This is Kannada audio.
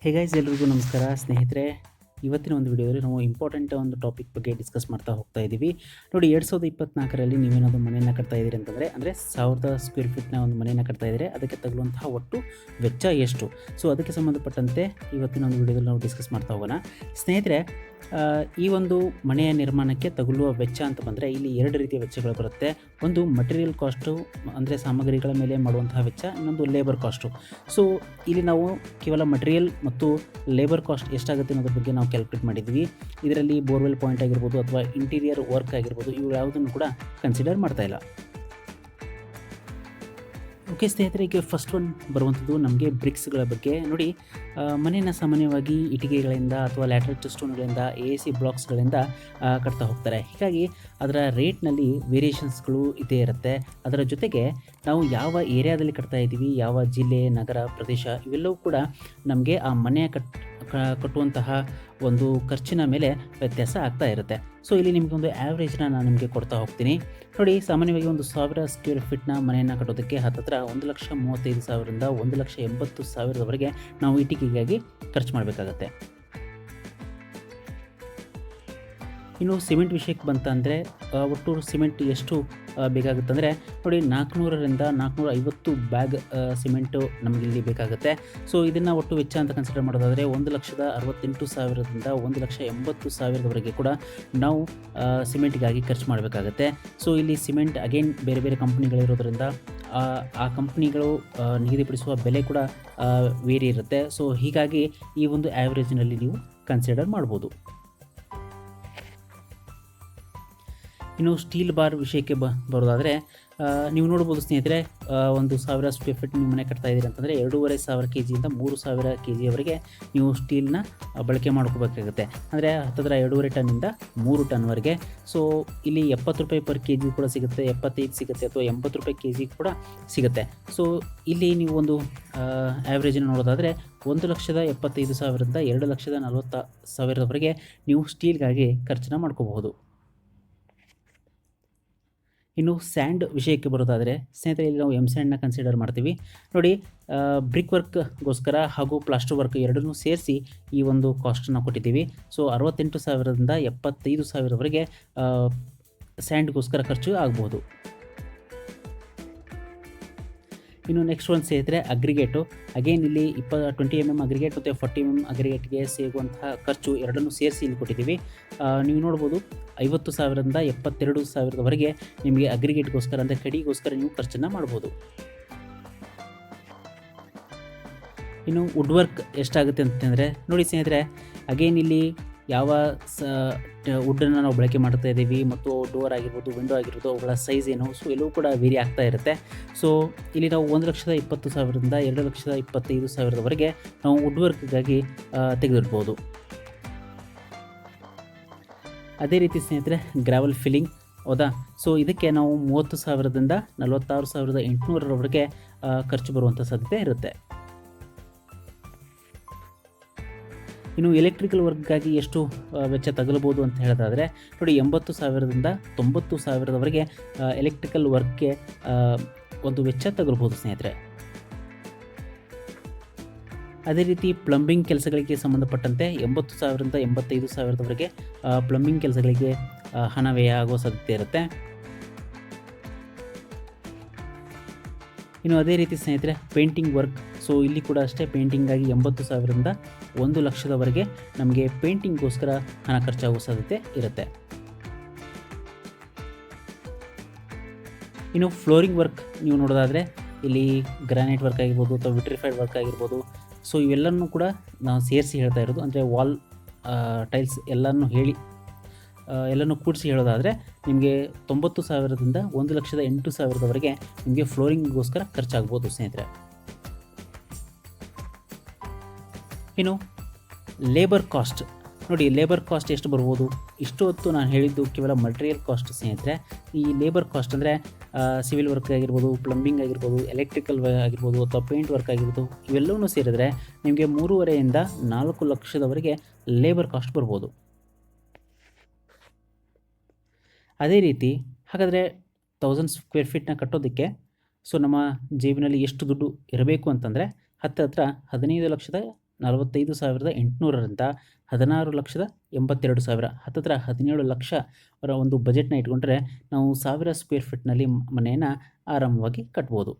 ಹೇ ಗೈಸ್, ಎಲ್ರಿಗೂ ನಮಸ್ಕಾರ ಸ್ನೇಹಿತರೆ. ಇವತ್ತಿನ ಒಂದು ವಿಡಿಯೋದಲ್ಲಿ ನಾವು ಇಂಪಾರ್ಟೆಂಟ್ ಒಂದು ಟಾಪಿಕ್ ಬಗ್ಗೆ ಡಿಸ್ಕಸ್ ಮಾಡ್ತಾ ಹೋಗ್ತಾ ಇದ್ದೀವಿ. ನೋಡಿ, 2024ರಲ್ಲಿ ನೀವೇನಾದರೂ ಮನೆಯನ್ನು ಕಟ್ತಾ ಇದ್ದೀರಿ ಅಂತಂದರೆ, ಅಂದರೆ 1000 ಸ್ಕ್ವೇರ್ ಫೀಟ್ನ ಒಂದು ಮನೆಯನ್ನು ಕಟ್ತಾ ಇದ್ದರೆ ಅದಕ್ಕೆ ತಗುಲುವಂತಹ ಒಟ್ಟು ವೆಚ್ಚ ಎಷ್ಟು? ಸೊ ಅದಕ್ಕೆ ಸಂಬಂಧಪಟ್ಟಂತೆ ಇವತ್ತಿನ ಒಂದು ವಿಡಿಯೋದಲ್ಲಿ ನಾವು ಡಿಸ್ಕಸ್ ಮಾಡ್ತಾ ಹೋಗೋಣ. ಸ್ನೇಹಿತರೆ, ಈ ಒಂದು ಮನೆಯ ನಿರ್ಮಾಣಕ್ಕೆ ತಗುಲುವ ವೆಚ್ಚ ಅಂತ ಬಂದರೆ ಇಲ್ಲಿ ಎರಡು ರೀತಿಯ ವೆಚ್ಚಗಳು ಬರುತ್ತೆ. ಒಂದು ಮಟೀರಿಯಲ್ ಕಾಸ್ಟು, ಅಂದರೆ ಸಾಮಗ್ರಿಗಳ ಮೇಲೆ ಮಾಡುವಂತಹ ವೆಚ್ಚ. ಇನ್ನೊಂದು ಲೇಬರ್ ಕಾಸ್ಟು. ಸೊ ಇಲ್ಲಿ ನಾವು ಕೇವಲ ಮಟೀರಿಯಲ್ ಮತ್ತು ಲೇಬರ್ ಕಾಸ್ಟ್ ಎಷ್ಟಾಗುತ್ತೆ ಅನ್ನೋದ್ರ ಬಗ್ಗೆ ನಾವು ಕ್ಯಾಲ್ಕುಲೇಟ್ ಮಾಡಿದ್ವಿ. ಇದರಲ್ಲಿ ಬೋರ್ವೆಲ್ ಪಾಯಿಂಟ್ ಆಗಿರ್ಬೋದು ಅಥವಾ ಇಂಟೀರಿಯರ್ ವರ್ಕ್ ಆಗಿರ್ಬೋದು, ಇವು ಯಾವುದನ್ನು ಕೂಡ ಕನ್ಸಿಡರ್ ಮಾಡ್ತಾ ಇಲ್ಲ. ಓಕೆ ಸ್ನೇಹಿತರೆ, ಈಗ ಫಸ್ಟ್ ಒನ್ ಬರುವಂಥದ್ದು ನಮಗೆ ಬ್ರಿಕ್ಸ್ಗಳ ಬಗ್ಗೆ. ನೋಡಿ, ಮನೆಯನ್ನು ಸಾಮಾನ್ಯವಾಗಿ ಇಟ್ಟಿಗೆಗಳಿಂದ ಅಥವಾ ಲ್ಯಾಟ್ರೈಟ್ ಸ್ಟೋನ್ಗಳಿಂದ, AC ಬ್ಲಾಕ್ಸ್ಗಳಿಂದ ಕಟ್ತಾ ಹೋಗ್ತಾರೆ. ಹೀಗಾಗಿ ಅದರ ರೇಟ್ನಲ್ಲಿ ವೇರಿಯೇಷನ್ಸ್ಗಳು ಇದ್ದೇ ಇರುತ್ತೆ. ಅದರ ಜೊತೆಗೆ ನಾವು ಯಾವ ಏರಿಯಾದಲ್ಲಿ ಕಟ್ತಾ ಇದ್ದೀವಿ, ಯಾವ ಜಿಲ್ಲೆ, ನಗರ, ಪ್ರದೇಶ, ಇವೆಲ್ಲವೂ ಕೂಡ ನಮಗೆ ಆ ಮನೆಯ ಕಟ್ಟುವಂತಹ ಒಂದು ಖರ್ಚಿನ ಮೇಲೆ ವ್ಯತ್ಯಾಸ ಆಗ್ತಾ ಇರುತ್ತೆ. ಸೊ ಇಲ್ಲಿ ನಿಮಗೆ ಒಂದು ಆ್ಯಾವ್ರೇಜ್ನ ನಾನು ನಿಮಗೆ ಕೊಡ್ತಾ ಹೋಗ್ತೀನಿ. ನೋಡಿ, ಸಾಮಾನ್ಯವಾಗಿ ಒಂದು 1000 ಸ್ಕ್ವೇರ್ ಫೀಟ್ನ ಮನೆಯನ್ನು ಕಟ್ಟೋದಕ್ಕೆ ಹತ್ತಿರ 1,35,000ರಿಂದ 1,80,000ವರೆಗೆ ನಾವು ಇಟ್ಟಿಗೆಗಾಗಿ ಖರ್ಚು ಮಾಡಬೇಕಾಗತ್ತೆ. ಇನ್ನು ಸಿಮೆಂಟ್ ವಿಷಯಕ್ಕೆ ಬಂತಂದರೆ ಒಟ್ಟು ಸಿಮೆಂಟ್ ಎಷ್ಟು ಬೇಕಾಗುತ್ತಂದರೆ, ನೋಡಿ, 400ರಿಂದ 450 ಬ್ಯಾಗ್ ಸಿಮೆಂಟು ನಮಗಿಲ್ಲಿ ಬೇಕಾಗುತ್ತೆ. ಸೊ ಇದನ್ನು ಒಟ್ಟು ವೆಚ್ಚ ಅಂತ ಕನ್ಸಿಡರ್ ಮಾಡೋದಾದರೆ 1,68,000ರಿಂದ 1,80,000ವರೆಗೆ ಕೂಡ ನಾವು ಸಿಮೆಂಟ್ಗಾಗಿ ಖರ್ಚು ಮಾಡಬೇಕಾಗತ್ತೆ. ಸೊ ಇಲ್ಲಿ ಸಿಮೆಂಟ್ ಅಗೇನ್ ಬೇರೆ ಬೇರೆ ಕಂಪ್ನಿಗಳಿರೋದ್ರಿಂದ ಆ ಕಂಪ್ನಿಗಳು ನಿಗದಿಪಡಿಸುವ ಬೆಲೆ ಕೂಡ ವೇರಿ ಇರುತ್ತೆ. ಸೊ ಹೀಗಾಗಿ ಈ ಒಂದು ಆ್ಯಾವ್ರೇಜ್ನಲ್ಲಿ ನೀವು ಕನ್ಸಿಡರ್ ಮಾಡ್ಬೋದು. ಇನ್ನು ಸ್ಟೀಲ್ ಬಾರ್ ವಿಷಯಕ್ಕೆ ಬರೋದಾದರೆ, ನೀವು ನೋಡ್ಬೋದು ಸ್ನೇಹಿತರೆ, ಒಂದು 1000 ಸ್ಕ್ವೇರ್ ಫೀಟ್ ನೀವು ಮನೆ ಕಟ್ತಾ ಇದ್ದೀರಿ ಅಂತಂದರೆ 2,500 kgಯಿಂದ 3,000 kgವರೆಗೆ ನೀವು ಸ್ಟೀಲ್ನ ಬಳಕೆ ಮಾಡ್ಕೋಬೇಕಾಗುತ್ತೆ. ಅಂದರೆ ಹತ್ತಿರ 2.5 ಟನ್ನಿಂದ 3 ಟನ್ವರೆಗೆ. ಸೊ ಇಲ್ಲಿ 70 ರೂಪಾಯಿ ಪರ್ kg ಕೂಡ ಸಿಗುತ್ತೆ, 75 ಸಿಗುತ್ತೆ, ಅಥವಾ 80 ರೂಪಾಯಿ kg ಕೂಡ ಸಿಗುತ್ತೆ. ಸೊ ಇಲ್ಲಿ ನೀವು ಒಂದು ಆ್ಯಾವ್ರೇಜನ್ನು ನೋಡೋದಾದರೆ 1,75,000ರಿಂದ 2,40,000ವರೆಗೆ ನೀವು ಸ್ಟೀಲ್ಗಾಗಿ ಖರ್ಚನ್ನು ಮಾಡ್ಕೋಬಹುದು. ಇನ್ನು ಸ್ಯಾಂಡ್ ವಿಷಯಕ್ಕೆ ಬರೋದಾದರೆ ಸ್ನೇಹಿತರೆ, ಇಲ್ಲಿ ನಾವು ಸ್ಯಾಂಡ್ನ ಕನ್ಸಿಡರ್ ಮಾಡ್ತೀವಿ. ನೋಡಿ, ಬ್ರಿಕ್ ವರ್ಕ್ಗೋಸ್ಕರ ಹಾಗೂ ಪ್ಲಾಸ್ಟರ್ ವರ್ಕ್ ಎರಡನ್ನೂ ಸೇರಿಸಿ ಈ ಒಂದು ಕಾಸ್ಟನ್ನು ಕೊಟ್ಟಿದ್ದೀವಿ. ಸೊ 68,000ರಿಂದ 75,000ವರೆಗೆ ಸ್ಯಾಂಡ್ಗೋಸ್ಕರ ಖರ್ಚು ಆಗ್ಬೋದು. ಇನ್ನು ನೆಕ್ಸ್ಟ್ ಒಂದು ಸ್ನೇಹಿತರೆ, ಅಗ್ರಿಗೇಟು. ಅಗೇನ್ ಇಲ್ಲಿ 20 mm ಅಗ್ರಿಗೇಟ್ ಮತ್ತು 40 mm ಅಗ್ರಿಗೇಟ್ಗೆ ಸಿಗುವಂತಹ ಖರ್ಚು ಎರಡನ್ನೂ ಸೇರಿಸಿ ಇಲ್ಲಿ ಕೊಟ್ಟಿದ್ದೀವಿ. ನೀವು ನೋಡ್ಬೋದು 50,000ರಿಂದ 72,000ವರೆಗೆ ನಿಮಗೆ ಅಗ್ರಿಗೇಟ್ಗೋಸ್ಕರ, ಅಂದರೆ ಕಡಿಗೋಸ್ಕರ ನೀವು ಖರ್ಚನ್ನು ಮಾಡ್ಬೋದು. ಇನ್ನು ವುಡ್ ವರ್ಕ್ ಎಷ್ಟಾಗುತ್ತೆ ಅಂತಂದರೆ, ನೋಡಿ ಸ್ನೇಹಿತರೆ, ಅಗೇನ್ ಇಲ್ಲಿ ಯಾವ ವುಡ್ಡನ್ನು ನಾವು ಬಳಕೆ ಮಾಡ್ತಾ ಇದ್ದೀವಿ ಮತ್ತು ಡೋರ್ ಆಗಿರ್ಬೋದು, ವಿಂಡೋ ಆಗಿರ್ಬೋದು, ಅವುಗಳ ಸೈಜ್ ಏನು, ಸೊ ಎಲ್ಲವೂ ಕೂಡ ವೇರಿ ಆಗ್ತಾ ಇರುತ್ತೆ. ಸೊ ಇಲ್ಲಿ ನಾವು 1,20,000ರಿಂದ 2,25,000ವರೆಗೆ ನಾವು ವುಡ್ ವರ್ಕ್ಗಾಗಿ ತೆಗೆದಿಡ್ಬೋದು. ಅದೇ ರೀತಿ ಸ್ನೇಹಿತರೆ, ಗ್ರಾವೆಲ್ ಫಿಲ್ಲಿಂಗ್, ಹೌದಾ? ಸೊ ಇದಕ್ಕೆ ನಾವು 30,000ದಿಂದ 46,800ರವರೆಗೆ ಖರ್ಚು ಬರುವಂಥ ಸಾಧ್ಯತೆ ಇರುತ್ತೆ. ಇನ್ನು ಎಲೆಕ್ಟ್ರಿಕಲ್ ವರ್ಕ್ಗಾಗಿ ಎಷ್ಟು ವೆಚ್ಚ ತಗಲಬಹುದು ಅಂತ ಹೇಳೋದಾದರೆ, ನೋಡಿ, 80,000ರಿಂದ 90,000ವರೆಗೆ ಎಲೆಕ್ಟ್ರಿಕಲ್ ವರ್ಕ್ಗೆ ಒಂದು ವೆಚ್ಚ ತಗಲಬಹುದು ಸ್ನೇಹಿತರೆ. ಅದೇ ರೀತಿ ಪ್ಲಂಬಿಂಗ್ ಕೆಲಸಗಳಿಗೆ ಸಂಬಂಧಪಟ್ಟಂತೆ 80,000ರಿಂದ 85,000ವರೆಗೆ ಪ್ಲಂಬಿಂಗ್ ಕೆಲಸಗಳಿಗೆ ಹಣ ವ್ಯಯ ಆಗುವ ಸಾಧ್ಯತೆ ಇರುತ್ತೆ. ಇನ್ನು ಅದೇ ರೀತಿ ಸ್ನೇಹಿತರೆ, ಪೇಂಟಿಂಗ್ ವರ್ಕ್. ಸೊ ಇಲ್ಲಿ ಕೂಡ ಅಷ್ಟೇ, ಪೇಂಟಿಂಗಾಗಿ 80,000ರಿಂದ 1,00,000ವರೆಗೆ ನಮಗೆ ಪೇಂಟಿಂಗ್ಗೋಸ್ಕರ ಹಣ ಖರ್ಚಾಗುವ ಸಾಧ್ಯತೆ ಇರುತ್ತೆ. ಇನ್ನು ಫ್ಲೋರಿಂಗ್ ವರ್ಕ್ ನೀವು ನೋಡೋದಾದರೆ, ಇಲ್ಲಿ ಗ್ರಾನೈಟ್ ವರ್ಕ್ ಆಗಿರ್ಬೋದು ಅಥವಾ ವಿಟ್ರಿಫೈಡ್ ವರ್ಕ್ ಆಗಿರ್ಬೋದು, ಸೊ ಇವೆಲ್ಲನೂ ಕೂಡ ನಾವು ಸೇರಿಸಿ ಹೇಳ್ತಾ ಇರೋದು. ಅಂದರೆ ವಾಲ್ ಟೈಲ್ಸ್ ಎಲ್ಲನೂ ಕೂಡಿಸಿ ಹೇಳೋದಾದರೆ ನಿಮಗೆ 90,000ರಿಂದ 1,08,000ವರೆಗೆ ನಿಮಗೆ ಫ್ಲೋರಿಂಗ್ಗೋಸ್ಕರ ಖರ್ಚಾಗ್ಬೋದು ಸ್ನೇಹಿತರೆ. ಇನ್ನು ಲೇಬರ್ ಕಾಸ್ಟ್. ನೋಡಿ, ಲೇಬರ್ ಕಾಸ್ಟ್ ಎಷ್ಟು ಬರ್ಬೋದು? ಇಷ್ಟು ಹೊತ್ತು ನಾನು ಹೇಳಿದ್ದು ಕೇವಲ ಮಟೀರಿಯಲ್ ಕಾಸ್ಟ್ ಸ್ನೇಹಿತರೆ. ಈ ಲೇಬರ್ ಕಾಸ್ಟ್ ಅಂದರೆ ಸಿವಿಲ್ ವರ್ಕ್ ಆಗಿರ್ಬೋದು, ಪ್ಲಂಬಿಂಗ್ ಆಗಿರ್ಬೋದು, ಎಲೆಕ್ಟ್ರಿಕಲ್ ಆಗಿರ್ಬೋದು, ಅಥವಾ ಪೇಂಟ್ ವರ್ಕ್ ಆಗಿರ್ಬೋದು, ಇವೆಲ್ಲವೂ ಸೇರಿದರೆ ನಿಮಗೆ 3,500ರಿಂದ 4,00,000ವರೆಗೆ ಲೇಬರ್ ಕಾಸ್ಟ್ ಬರ್ಬೋದು. ಅದೇ ರೀತಿ ಹಾಗಾದರೆ 1000 ಸ್ಕ್ವೇರ್ ಫೀಟ್ನ ಕಟ್ಟೋದಕ್ಕೆ ಸೊ ನಮ್ಮ ಜೇಬಿನಲ್ಲಿ ಎಷ್ಟು ದುಡ್ಡು ಇರಬೇಕು ಅಂತಂದರೆ ಹತ್ತಿರ 15,40,000 45,800ರಿಂದ 16,82,000 ಹತ್ತತ್ರ 17 ಲಕ್ಷ ಒಂದು ಬಜೆಟ್ನ ಇಟ್ಕೊಂಡ್ರೆ ನಾವು 1000 ಸ್ಕ್ವೇರ್ ಫೀಟ್ನಲ್ಲಿ ಮನೆಯನ್ನು ಆರಾಮವಾಗಿ ಕಟ್ಬೋದು.